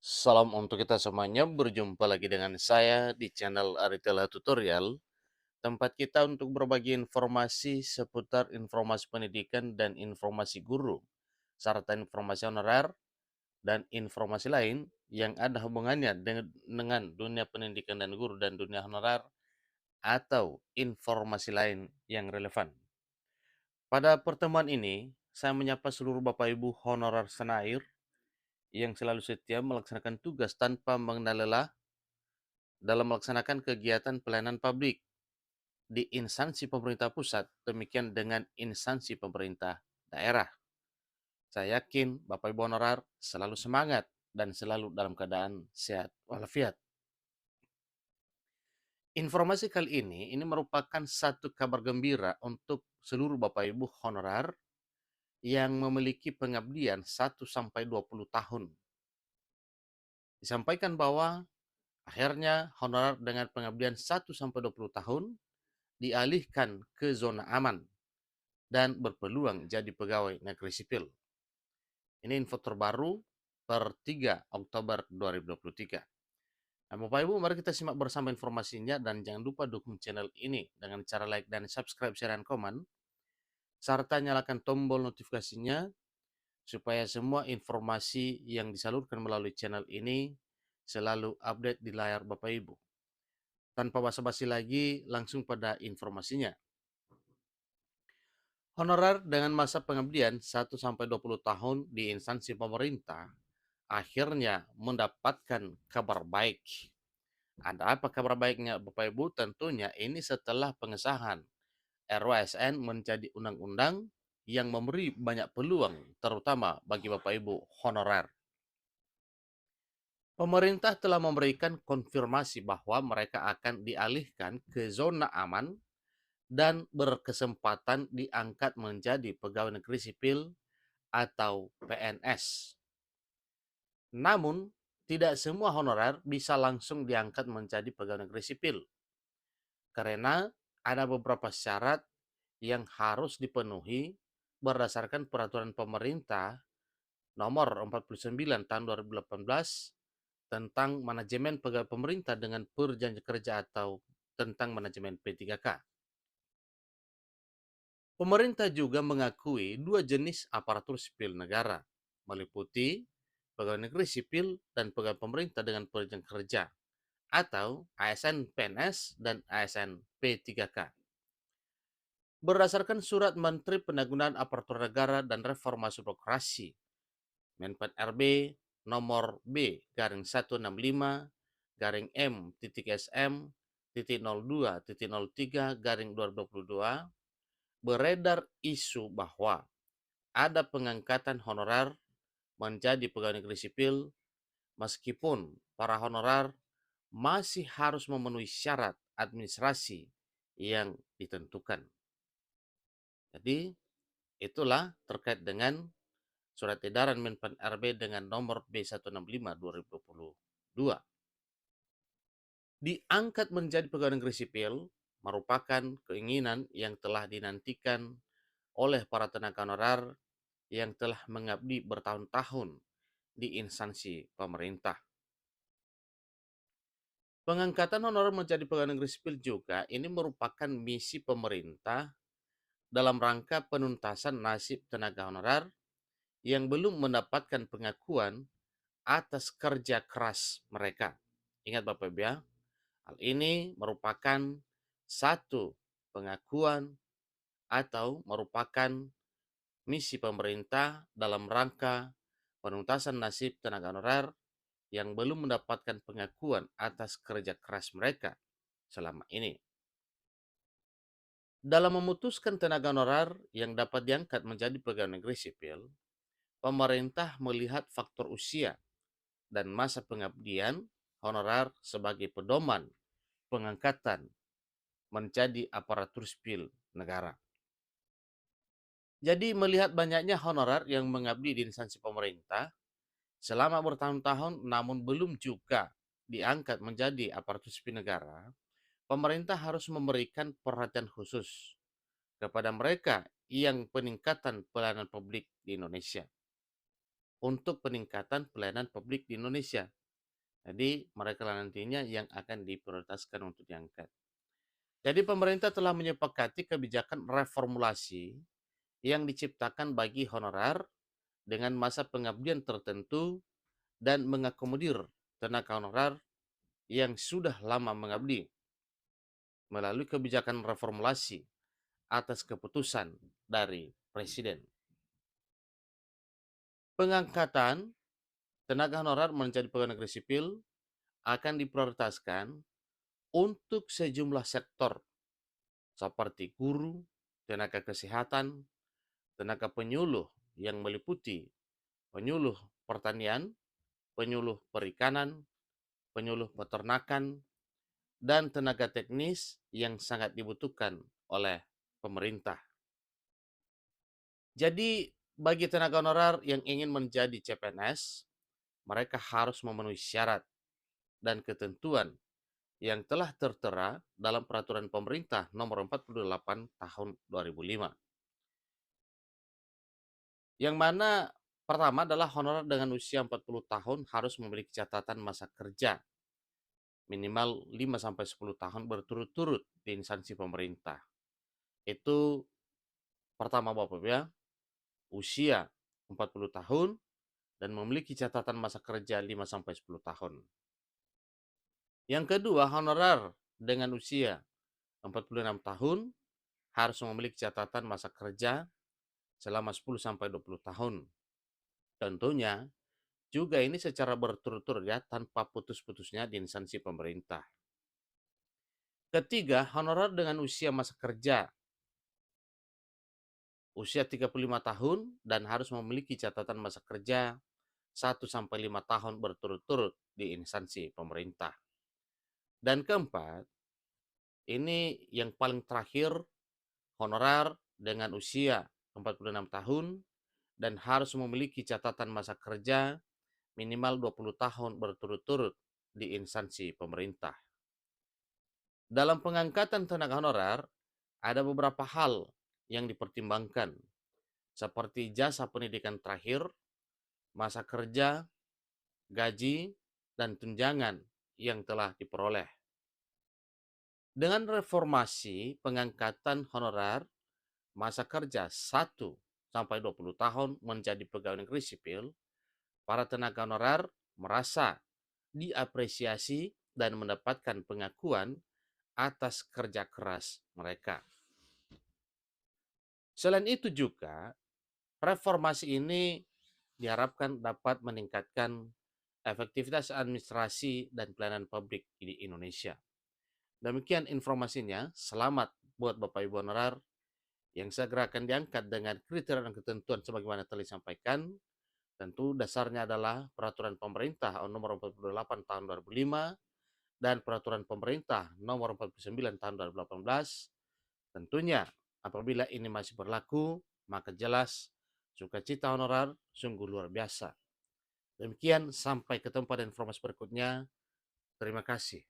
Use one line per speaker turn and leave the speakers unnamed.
Salam untuk kita semuanya, berjumpa lagi dengan saya di channel Aritela Tutorial, tempat kita untuk berbagi informasi seputar informasi pendidikan dan informasi guru, serta informasi honorer dan informasi lain yang ada hubungannya dengan dunia pendidikan dan guru dan dunia honorer atau informasi lain yang relevan. Pada pertemuan ini, saya menyapa seluruh Bapak Ibu honorer senair yang selalu setia melaksanakan tugas tanpa mengenal lelah dalam melaksanakan kegiatan pelayanan publik di instansi pemerintah pusat, demikian dengan instansi pemerintah daerah. Saya yakin Bapak Ibu honorer selalu semangat dan selalu dalam keadaan sehat walafiat. Informasi kali ini merupakan satu kabar gembira untuk seluruh Bapak Ibu honorer yang memiliki pengabdian 1 sampai 20 tahun. Disampaikan bahwa akhirnya honorer dengan pengabdian 1 sampai 20 tahun dialihkan ke zona aman dan berpeluang jadi pegawai negeri sipil. Ini info terbaru per 3 Oktober 2023. Nah, Bapak Ibu, mari kita simak bersama informasinya dan jangan lupa dukung channel ini dengan cara like dan subscribe, share, dan komen, serta nyalakan tombol notifikasinya supaya semua informasi yang disalurkan melalui channel ini selalu update di layar Bapak Ibu. Tanpa basa-basi lagi, langsung pada informasinya. Honorer dengan masa pengabdian 1 sampai 20 tahun di instansi pemerintah akhirnya mendapatkan kabar baik. Ada apa kabar baiknya Bapak Ibu? Tentunya ini setelah pengesahan RUASN menjadi undang-undang yang memberi banyak peluang terutama bagi Bapak Ibu honorer. Pemerintah telah memberikan konfirmasi bahwa mereka akan dialihkan ke zona aman dan berkesempatan diangkat menjadi pegawai negeri sipil atau PNS. Namun, tidak semua honorer bisa langsung diangkat menjadi pegawai negeri sipil, karena ada beberapa syarat yang harus dipenuhi berdasarkan peraturan pemerintah nomor 49 tahun 2018 tentang manajemen pegawai pemerintah dengan perjanjian kerja atau tentang manajemen P3K. Pemerintah juga mengakui dua jenis aparatur sipil negara, meliputi pegawai negeri sipil dan pegawai pemerintah dengan perjanjian kerja, atau ASN PNS dan ASN P3K. Berdasarkan surat Menteri Penanggulangan Aparatur Negara dan Reformasi Birokrasi, Menpan RB nomor B garing 165 garing M titik SM titik 02 titik 03 garing 2022 beredar isu bahwa ada pengangkatan honorer menjadi pegawai negeri sipil meskipun para honorer masih harus memenuhi syarat administrasi yang ditentukan. Jadi itulah terkait dengan surat edaran Menpan RB dengan nomor B165 2022. Diangkat menjadi pegawai negeri sipil merupakan keinginan yang telah dinantikan oleh para tenaga honorer yang telah mengabdi bertahun-tahun di instansi pemerintah. Pengangkatan honorer menjadi pegawai negeri sipil juga ini merupakan misi pemerintah dalam rangka penuntasan nasib tenaga honorer yang belum mendapatkan pengakuan atas kerja keras mereka. Ingat Bapak Ibu ya, hal ini merupakan satu pengakuan atau merupakan misi pemerintah dalam rangka penuntasan nasib tenaga honorer yang belum mendapatkan pengakuan atas kerja keras mereka selama ini. Dalam memutuskan tenaga honorer yang dapat diangkat menjadi pegawai negeri sipil, pemerintah melihat faktor usia dan masa pengabdian honorer sebagai pedoman pengangkatan menjadi aparatur sipil negara. Jadi melihat banyaknya honorer yang mengabdi di instansi pemerintah selama bertahun-tahun namun belum juga diangkat menjadi aparatur sipil negara, pemerintah harus memberikan perhatian khusus kepada mereka yang peningkatan pelayanan publik di Indonesia. untuk peningkatan pelayanan publik di Indonesia. Jadi mereka lah nantinya yang akan diprioritaskan untuk diangkat. Jadi pemerintah telah menyepakati kebijakan reformulasi yang diciptakan bagi honorer dengan masa pengabdian tertentu dan mengakomodir tenaga honorer yang sudah lama mengabdi melalui kebijakan reformulasi atas keputusan dari Presiden. Pengangkatan tenaga honorer menjadi pegawai negeri sipil akan diprioritaskan untuk sejumlah sektor seperti guru, tenaga kesehatan, tenaga penyuluh yang meliputi penyuluh pertanian, penyuluh perikanan, penyuluh peternakan, dan tenaga teknis yang sangat dibutuhkan oleh pemerintah. Jadi, bagi tenaga honorer yang ingin menjadi CPNS, mereka harus memenuhi syarat dan ketentuan yang telah tertera dalam peraturan pemerintah nomor 48 tahun 2005. Yang mana pertama adalah honorer dengan usia 40 tahun harus memiliki catatan masa kerja minimal 5-10 tahun berturut-turut di instansi pemerintah. Itu pertama Bapak ya, usia 40 tahun dan memiliki catatan masa kerja 5-10 tahun. Yang kedua, honorer dengan usia 46 tahun harus memiliki catatan masa kerja selama 10-20 tahun. Tentunya juga ini secara berturut-turut ya, tanpa putus-putusnya di instansi pemerintah. Ketiga, honorer dengan usia masa kerja usia 35 tahun dan harus memiliki catatan masa kerja 1-5 tahun berturut-turut di instansi pemerintah. Dan keempat, ini yang paling terakhir, honorer dengan usia 46 tahun dan harus memiliki catatan masa kerja minimal 20 tahun berturut-turut di instansi pemerintah. Dalam pengangkatan tenaga honorer, ada beberapa hal yang dipertimbangkan, seperti jasa pendidikan terakhir, masa kerja, gaji, dan tunjangan yang telah diperoleh. Dengan reformasi pengangkatan honorer, masa kerja 1-20 tahun menjadi pegawai negeri sipil, para tenaga honorer merasa diapresiasi dan mendapatkan pengakuan atas kerja keras mereka. Selain itu juga, reformasi ini diharapkan dapat meningkatkan efektivitas administrasi dan pelayanan publik di Indonesia. Demikian informasinya. Selamat buat Bapak Ibu honorer yang segera akan diangkat dengan kriteria dan ketentuan sebagaimana telah disampaikan. Tentu dasarnya adalah peraturan pemerintah nomor 48 tahun 2005 dan peraturan pemerintah nomor 49 tahun 2018. Tentunya apabila ini masih berlaku, maka jelas sukacita honorer sungguh luar biasa. Demikian, sampai ketemu pada informasi berikutnya. Terima kasih.